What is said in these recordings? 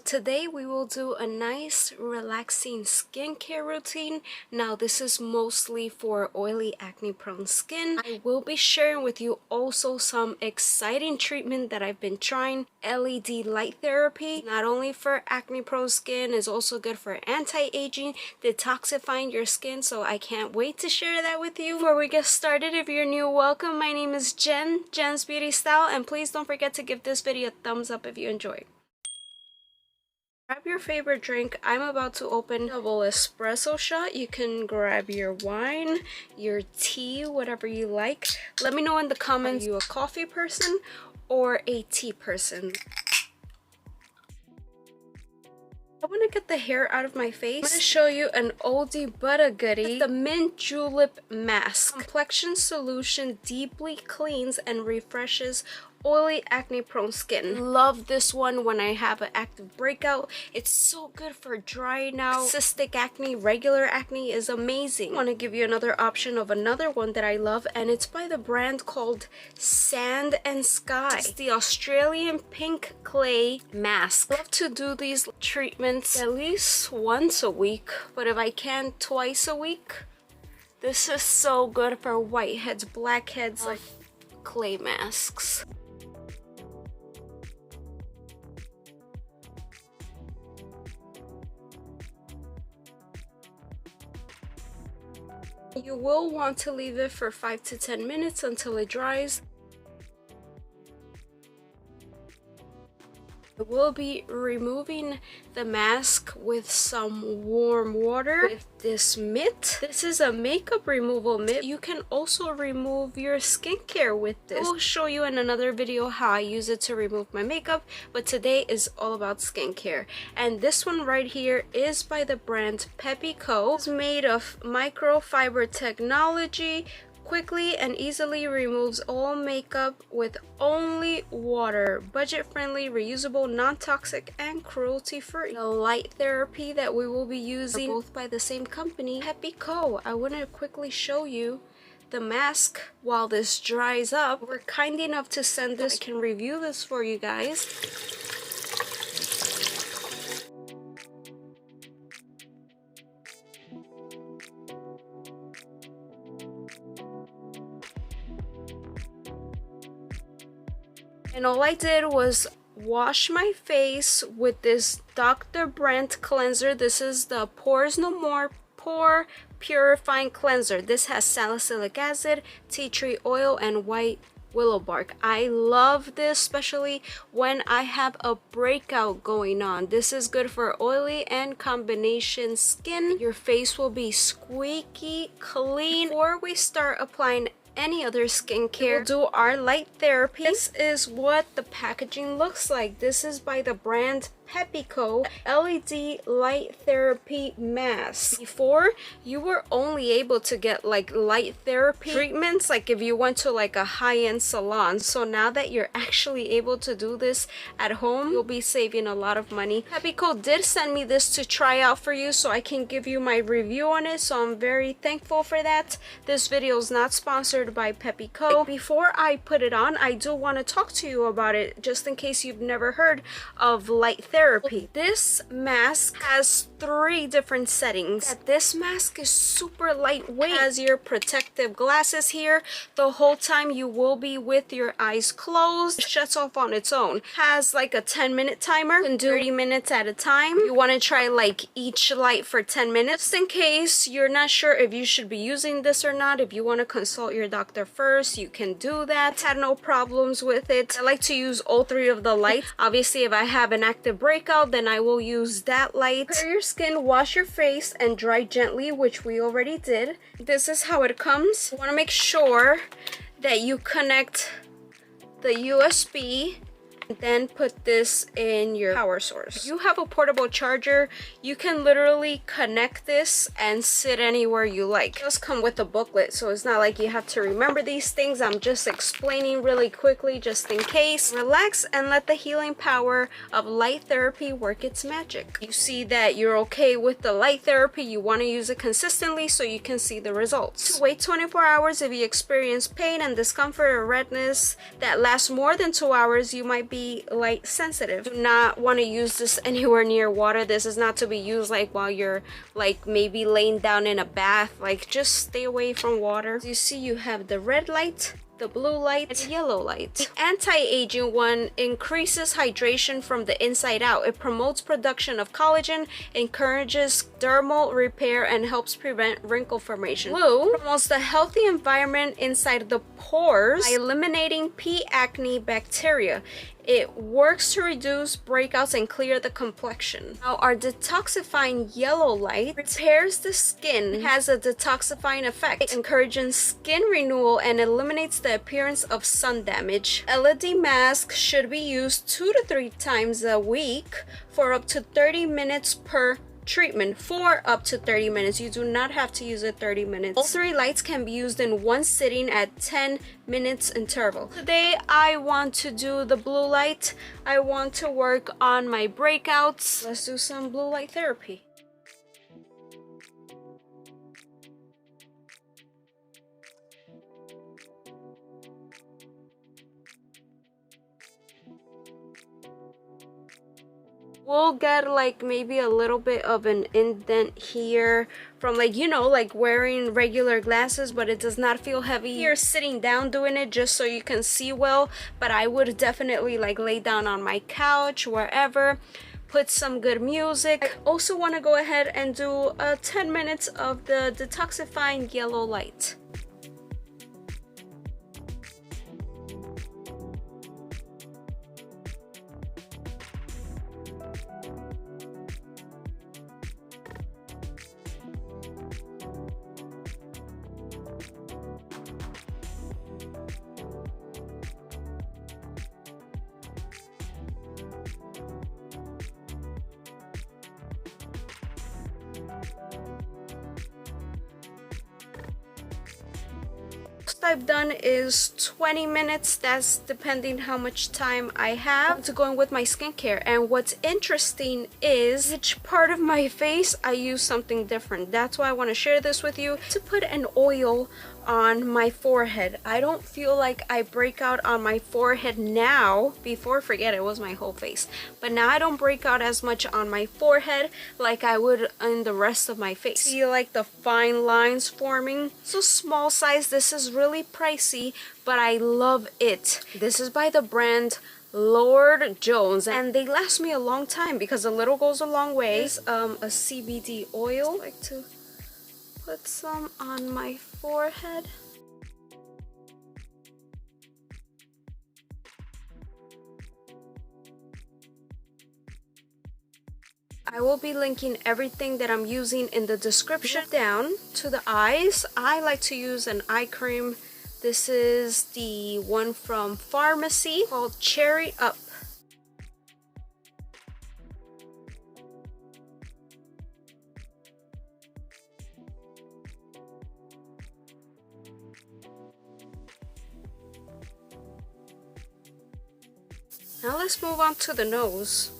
today we will do a nice relaxing skincare routine. Now this is mostly for oily acne prone skin. I will be sharing with you also some exciting treatment that I've been trying. LED light therapy, not only for acne prone skin, is also good for anti-aging, detoxifying your skin, so I can't wait to share that with you. Before we get started, if you're new, welcome. My name is Jenz BeautyStyle, and please don't forget to give this video a thumbs up if you enjoyed. Grab your favorite drink. I'm about to open a double espresso shot. You can grab your wine, your tea, whatever you like. Let me know in the comments, are you a coffee person or a tea person? I want to get the hair out of my face. I'm going to show you an oldie but a goodie. The Mint Julep Mask. Complexion solution deeply cleans and refreshes oily acne prone skin. Love this one when I have an active breakout. It's so good for drying out. Cystic acne, regular acne is amazing. I want to give you another option of another one that I love, and it's by the brand called Sand and Sky. It's the Australian pink clay mask. I love to do these treatments at least once a week, but if I can, twice a week. This is so good for whiteheads, blackheads, like clay masks. You will want to leave it for 5 to 10 minutes until it dries. I will be removing the mask with some warm water with this mitt. This is a makeup removal mitt. You can also remove your skincare with this. I will show you in another video how I use it to remove my makeup, but today is all about skincare. And this one right here is by the brand Peppy Co. It's made of microfiber technology. Quickly and easily removes all makeup with only water. Budget-friendly, reusable, non-toxic, and cruelty-free. The light therapy that we will be using are both by the same company, Peppy Co. I want to quickly show you the mask while this dries up. We're kind enough to send this. I can review this for you guys. And all I did was wash my face with this Dr. Brandt Cleanser. This is the Pores No More Pore Purifying Cleanser. This has salicylic acid, tea tree oil, and white willow bark. I love this, especially when I have a breakout going on. This is good for oily and combination skin. Your face will be squeaky clean. Before we start applying any other skincare, we'll do our light therapy. This is what the packaging looks like. This is by the brand Peppy Co. LED light therapy mask. Before, you were only able to get like light therapy treatments like if you went to like a high-end salon. So now that you're actually able to do this at home, you'll be saving a lot of money. Peppy Co did send me this to try out for you so I can give you my review on it, so I'm very thankful for that. This video is not sponsored by Peppy Co. Before I put it on, I do want to talk to you about it just in case you've never heard of light therapy. This mask has 3 different settings. This mask is super lightweight. It has your protective glasses here. The whole time you will be with your eyes closed. It shuts off on its own. Has like a 10-minute timer. You can do 30 minutes at a time. You want to try like each light for 10 minutes. Just in case you're not sure if you should be using this or not, if you want to consult your doctor first, you can do that. Had no problems with it. I like to use all 3 of the lights. Obviously, if I have an active breakout, then I will use that light. Prepare your skin, wash your face, and dry gently, which we already did. This is how it comes. You want to make sure that you connect the USB Then put this in your power source. If you have a portable charger, you can literally connect this and sit anywhere you like. It does come with a booklet, so it's not like you have to remember these things. I'm just explaining really quickly just in case. Relax and let the healing power of light therapy work its magic. You see that you're okay with the light therapy, you want to use it consistently so you can see the results. Wait 24 hours if you experience pain and discomfort or redness that lasts more than 2 hours. You might be be light sensitive. Do not want to use this anywhere near water. This is not to be used like while you're like maybe laying down in a bath. Like just stay away from water. You see, you have the red light, the blue light, and the yellow light. The anti-aging one increases hydration from the inside out. It promotes production of collagen, encourages dermal repair, and helps prevent wrinkle formation. Blue promotes the healthy environment inside the pores by eliminating P. acne bacteria. It works to reduce breakouts and clear the complexion. Now, our detoxifying yellow light repairs the skin, has a detoxifying effect, encouraging skin renewal, and eliminates the appearance of sun damage. LED mask should be used 2 to 3 times a week for up to 30 minutes per treatment. For up to 30 minutes. You do not have to use it 30 minutes. All 3 lights can be used in one sitting at 10 minutes interval. Today I want to do the blue light. I want to work on my breakouts. Let's do some blue light therapy. We'll get like maybe a little bit of an indent here from like, you know, like wearing regular glasses, but it does not feel heavy. You're sitting down doing it just so you can see well, but I would definitely like lay down on my couch, wherever, put some good music. I also want to go ahead and do 10 minutes of the detoxifying yellow light. I've done is 20 minutes. That's depending how much time I have to go in with my skincare. And what's interesting is each part of my face I use something different. That's why I want to share this with you. To put an oil on my forehead, I don't feel like I break out on my forehead now. Before, forget it was my whole face, but now I don't break out as much on my forehead like I would in the rest of my face. See like the fine lines forming. So small size. This is really pricey, but I love it. This is by the brand Lord Jones, and they last me a long time because a little goes a long way. It's a CBD oil. I like to put some on my forehead. I will be linking everything that I'm using in the description. Down to the eyes, I like to use an eye cream. This is the one from Pharmacy called Cherry Up. Now let's move on to the nose.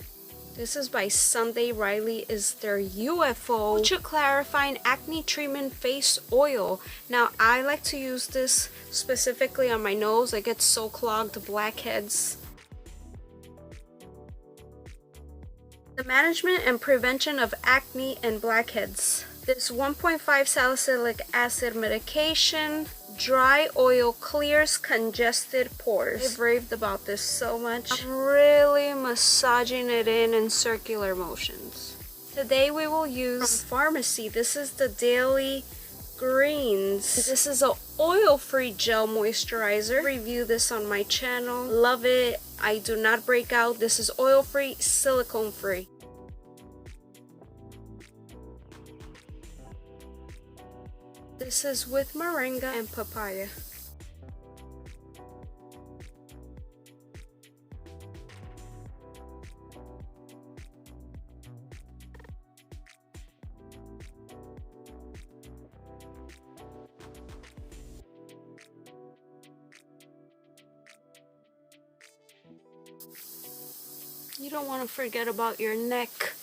This is by Sunday Riley. Is their UFO Ultra Clarifying Acne Treatment Face Oil. Now I like to use this specifically on my nose. I get so clogged, blackheads. The management and prevention of acne and blackheads. This 1.5 salicylic acid medication. Dry oil clears congested pores. I've raved about this so much. I'm really massaging it in circular motions. Today we will use from Pharmacy. This is the Daily Greens. This is an oil-free gel moisturizer. Review this on my channel. Love it. I do not break out. This is oil-free, silicone-free. This is with moringa and papaya. You don't want to forget about your neck.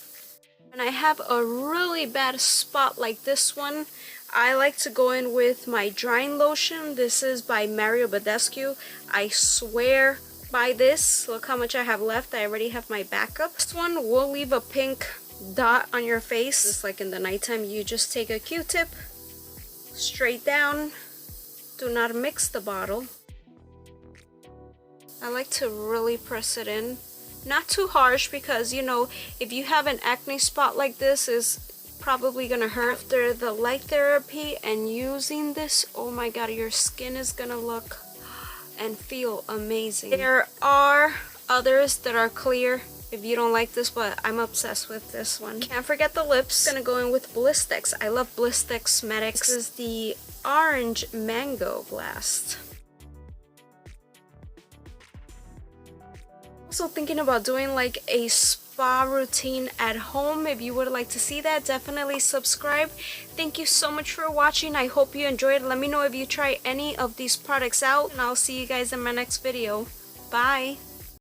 When I have a really bad spot like this one, I like to go in with my drying lotion. This is by Mario Badescu. I swear buy this. Look how much I have left. I already have my backup. This one will leave a pink dot on your face. It's like in the nighttime, you just take a Q-tip straight down. Do not mix the bottle. I like to really press it in. Not too harsh, because you know, if you have an acne spot like this, is probably gonna hurt. After the light therapy and using this, oh my god, your skin is gonna look and feel amazing. There are others that are clear if you don't like this, but I'm obsessed with this one. Can't forget the lips. Gonna go in with Blistex. I love Blistex Medics. This is the Orange Mango Blast. Also thinking about doing like a spa routine at home. If you would like to see that, definitely subscribe. Thank you so much for watching. I hope you enjoyed. Let me know if you try any of these products out, and I'll see you guys in my next video. Bye.